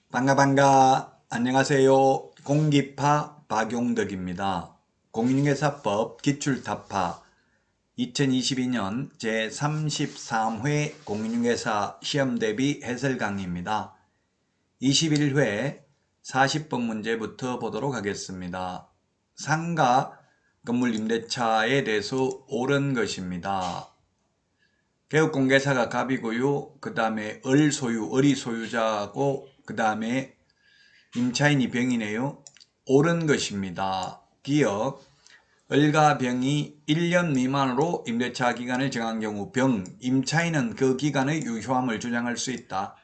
반가 안녕하세요. 공기파 박용덕입니다. 공인중개사법 기출타파 2022년 제33회 공인중개사 시험대비 해설 강의입니다. 21회 40번 문제부터 보도록 하겠습니다. 상가 건물 임대차에 대해서 옳은 것입니다. 개업공개사가 갑이고요. 그 다음에 을이 소유자고 그 다음에 임차인이 병이네요. 옳은 것입니다. 기억, 을과 병이 1년 미만으로 임대차 기간을 정한 경우 임차인은 그 기간의 유효함을 주장할 수 있다.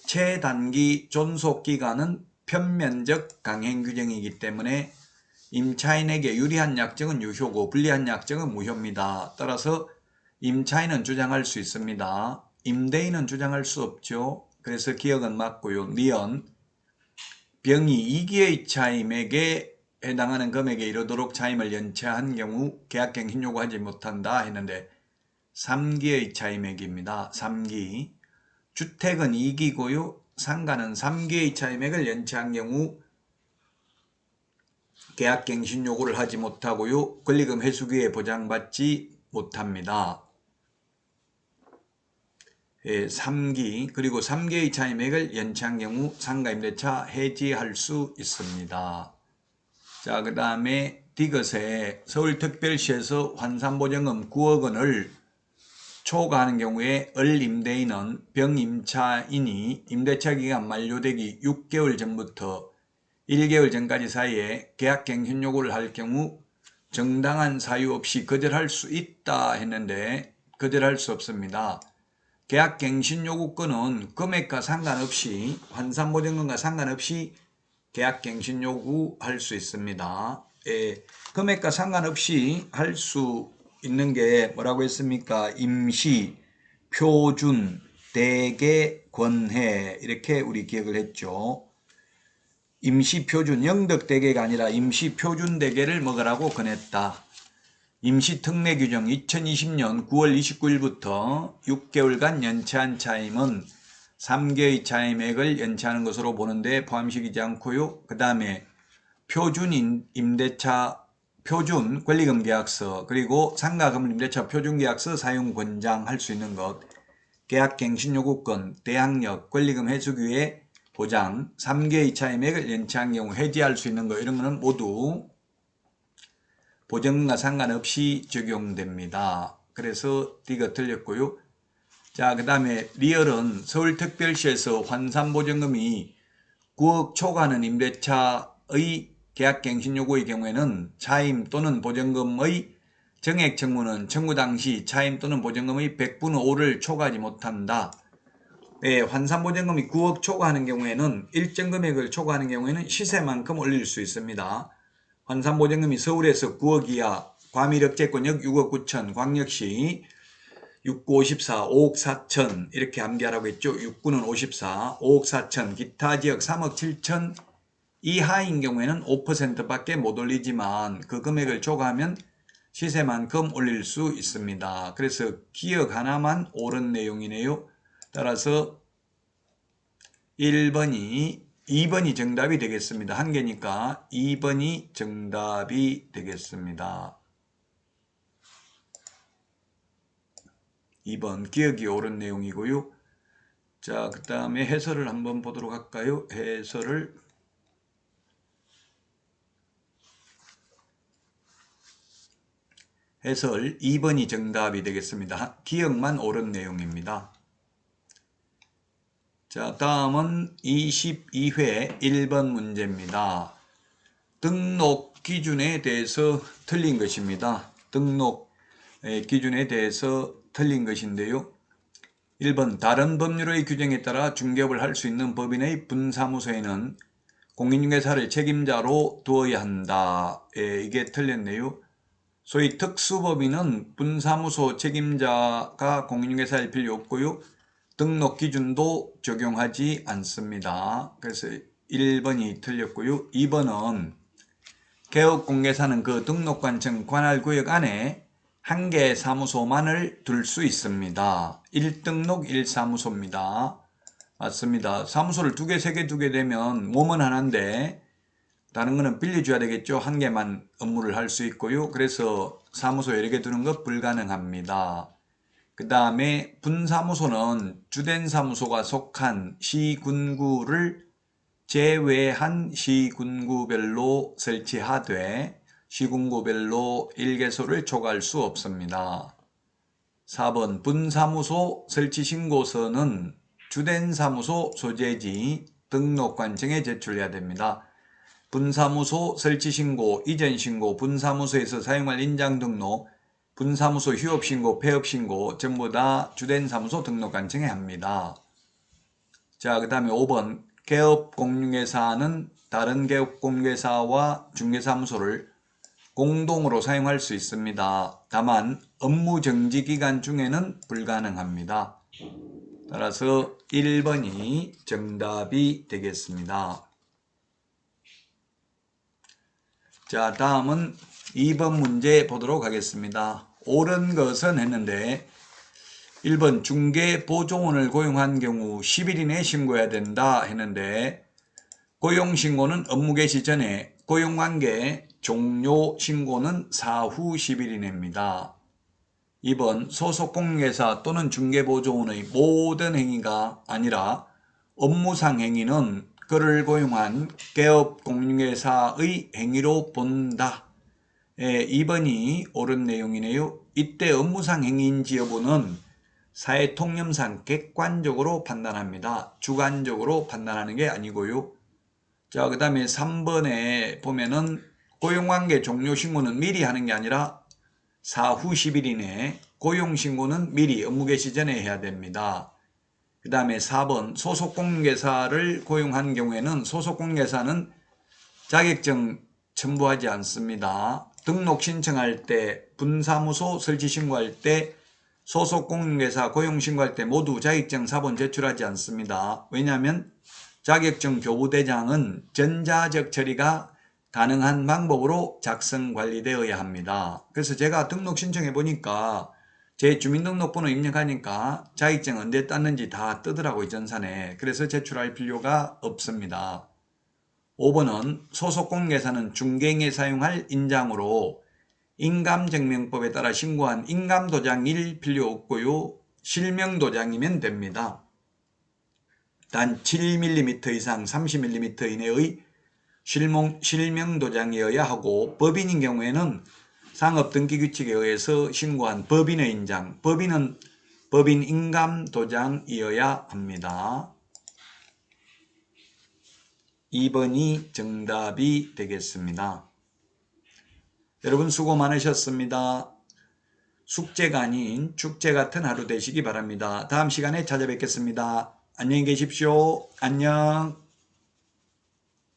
최단기 존속기간은 편면적 강행 규정이기 때문에 임차인에게 유리한 약정은 유효고 불리한 약정은 무효입니다. 따라서 임차인은 주장할 수 있습니다. 임대인은 주장할 수 없죠. 그래서 기억은 맞고요. 니은 병이 2기의 차임액에 해당하는 금액에 이르도록 차임을 연체한 경우 계약갱신 요구하지 못한다 했는데 3기의 차임액입니다. 3기. 주택은 2기고요. 상가는 3기의 차임액을 연체한 경우 계약갱신 요구를 하지 못하고요. 권리금 회수기에 보장받지 못합니다. 3기 그리고 3기의 차임액을 연체한 경우 상가임대차 해지할 수 있습니다. 자, 그 다음에 디귿에 서울특별시에서 환산보증금 9억 원을 초과하는 경우에 을임대인은 병임차인이 임대차 기간 만료되기 6개월 전부터 1개월 전까지 사이에 계약갱신 요구를 할 경우 정당한 사유 없이 거절할 수 있다 했는데 거절할 수 없습니다. 계약갱신 요구권은 금액과 상관없이 환산보증금과 상관없이 계약갱신 요구할 수 있습니다. 금액과 상관없이 할 수 있는 게 뭐라고 했습니까? 임시, 표준, 대개, 권해 이렇게 우리 기억을 했죠. 임시, 표준, 영덕 대개가 아니라 임시, 표준 대개를 먹으라고 권했다. 임시특례 규정 2020년 9월 29일부터 6개월간 연체한 차임은 3개의 차임액을 연체하는 것으로 보는데 포함시키지 않고요. 그 다음에 표준 임대차, 표준 권리금 계약서 그리고 상가건물 임대차 표준 계약서 사용 권장할 수 있는 것, 계약갱신 요구권, 대항력, 권리금 회수기회 보장, 3개의 차임액을 연체한 경우 해지할 수 있는 것 이런 거는 모두 보증금과 상관없이 적용됩니다. 그래서 D가 틀렸고요. 자, 그 다음에 리얼은 서울특별시에서 환산보증금이 9억 초과하는 임대차의 계약갱신 요구의 경우에는 차임 또는 보증금의 정액 청구는 청구 당시 차임 또는 보증금의 100분의 5를 초과하지 못한다. 환산보증금이 9억 초과하는 경우에는 일정 금액을 초과하는 경우에는 시세만큼 올릴 수 있습니다. 환산보증금이 서울에서 9억 이하, 과밀억제권역 6억 9천, 광역시 6구 54, 5억 4천 이렇게 암기하라고 했죠. 6구는 54, 5억 4천, 기타 지역 3억 7천 이하인 경우에는 5%밖에 못 올리지만 그 금액을 초과하면 시세만큼 올릴 수 있습니다. 그래서 기억 하나만 옳은 내용이네요. 따라서 1번이 2번이 정답이 되겠습니다. 한 개니까 2번이 정답이 되겠습니다. 2번 기억이 옳은 내용이고요. 자, 그 다음에 해설을 한번 보도록 할까요? 해설 2번이 정답이 되겠습니다. 기억만 옳은 내용입니다. 자, 다음은 22회 1번 문제입니다. 등록 기준에 대해서 틀린 것입니다. 등록 기준에 대해서 틀린 것인데요. 1번 다른 법률의 규정에 따라 중개업을 할 수 있는 법인의 분사무소에는 공인중개사를 책임자로 두어야 한다. 이게 틀렸네요. 소위 특수법인은 분사무소 책임자가 공인중개사일 필요 없고요. 등록 기준도 적용하지 않습니다. 그래서 1번이 틀렸고요. 2번은 개업공개사는 그 등록관청 관할구역 안에 한 개의 사무소만을 둘 수 있습니다. 1등록 1사무소입니다. 맞습니다. 사무소를 2개, 3개 두게 되면 몸은 하나인데 다른 거는 빌려줘야 되겠죠. 한 개만 업무를 할 수 있고요. 그래서 사무소 여러 개 두는 것 불가능합니다. 그 다음에 분사무소는 주된 사무소가 속한 시군구를 제외한 시군구별로 설치하되 시군구별로 1개소를 초과할 수 없습니다. 4번 분사무소 설치신고서는 주된 사무소 소재지 등록관청에 제출해야 됩니다. 분사무소 설치신고, 이전신고, 분사무소에서 사용할 인장등록, 분사무소 휴업신고, 폐업신고 전부 다 주된 사무소 등록관청에 합니다. 자, 그 다음에 5번 개업공유회사는 다른 개업공유회사와 중개사무소를 공동으로 사용할 수 있습니다. 다만 업무 정지 기간 중에는 불가능합니다. 따라서 1번이 정답이 되겠습니다. 자, 다음은 2번 문제 보도록 하겠습니다. 옳은 것은 했는데 1번 중개보조원을 고용한 경우 10일 이내에 신고해야 된다 했는데 고용신고는 업무 개시 전에, 고용관계 종료 신고는 사후 10일 이내입니다. 2번 소속공개사 또는 중개보조원의 모든 행위가 아니라 업무상 행위는 그를 고용한 개업공유회사의 행위로 본다. 2번이 옳은 내용이네요. 이때 업무상 행위인지 여부는 사회통념상 객관적으로 판단합니다. 주관적으로 판단하는 게 아니고요. 자, 그 다음에 3번에 보면은 고용관계 종료신고는 미리 하는 게 아니라 사후 10일 이내, 고용신고는 미리 업무 개시 전에 해야 됩니다. 그 다음에 4번 소속공개사를 고용한 경우에는 소속공개사는 자격증 첨부하지 않습니다. 등록 신청할 때, 분사무소 설치 신고할 때, 소속공개사 고용신고할 때 모두 자격증 사본 제출하지 않습니다. 왜냐하면 자격증 교부대장은 전자적 처리가 가능한 방법으로 작성 관리되어야 합니다. 그래서 제가 등록 신청해 보니까 제 주민등록번호 입력하니까 자격증 언제 땄는지 다 뜨더라고요, 전산에. 그래서 제출할 필요가 없습니다. 5번은 소속공개사는 중개행에 사용할 인장으로 인감증명법에 따라 신고한 인감도장일 필요 없고요. 실명도장이면 됩니다. 단 7mm 이상 30mm 이내의 실명도장이어야 하고 법인인 경우에는 상업등기규칙에 의해서 신고한 법인의 인장, 법인은 법인 인감도장이어야 합니다. 2번이 정답이 되겠습니다. 여러분 수고 많으셨습니다. 숙제가 아닌 축제 같은 하루 되시기 바랍니다. 다음 시간에 찾아뵙겠습니다. 안녕히 계십시오. 안녕.